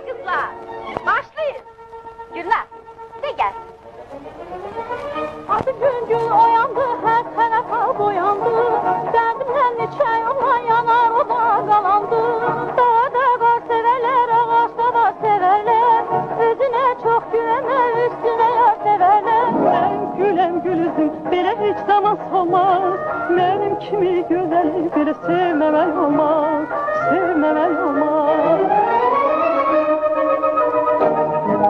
kızlar, başlayın. Gülnaz, de gel. Adı güngül oyandı, her tarafa boyandı. Derdimden neçə yolla yanar, o da qalandı. Dağda qar severler, ağaçta da severler. Özüne çok güvene, üstüne yar severler. Ben gülem gülüzüm, belə hiç zaman olmaz. Benim kimi güzel, belə sevmemek olmaz. Sevmemek olmaz.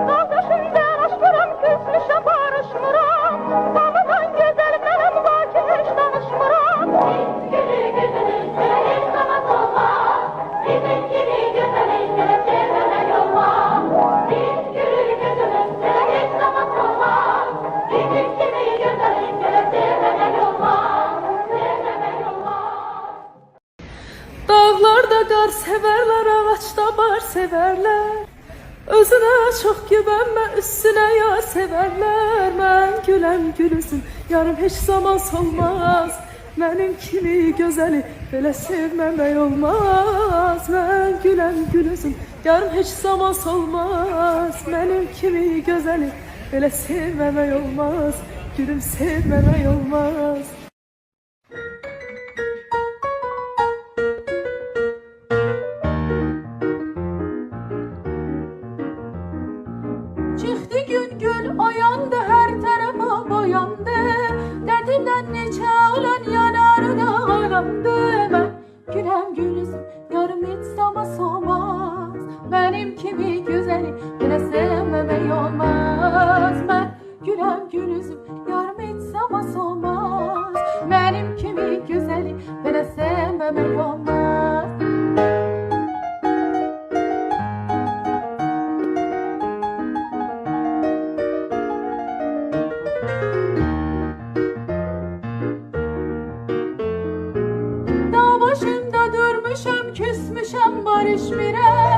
Kardeşimden aşkıram, küsmüşe barışmıram. Babadan güzel benim var ki hiç danışmıram. Gülü gözünün sıra hiç zaman olmaz. Bizim gibi güzelin sıra sevmemek olmaz. Biz gülü gözünün sıra hiç zaman olmaz. Bizim gibi güzelin sıra sevmemek olmaz. Sevmemek olmaz. Dağlarda qar severler, ağaçda bar severler. Özüne çok güvenme, üstüne yar severler. Ben gülem gülüzüm, yarım hiç zaman solmaz. Benim kimi gözeli böyle sevmemek olmaz. Ben gülem gülüzüm, yarım hiç zaman solmaz. Benim kimi gözeli böyle sevmemek olmaz. Gülüm sevmemek olmaz. Çıktı gün gül oyandı, her tarafa boyandı. Derdinden neçə olan yanarı da ağlandı. Ben gülem gülüzüm, yarım hiç zaman solmaz. Benim kimi güzeli bile sevmemek olmaz. Ben gülem gülüzüm, yarım hiç zaman solmaz. Benim kimi güzeli bile sevmemek olmaz. Başımda durmuşam, küsmüşam barışmıram.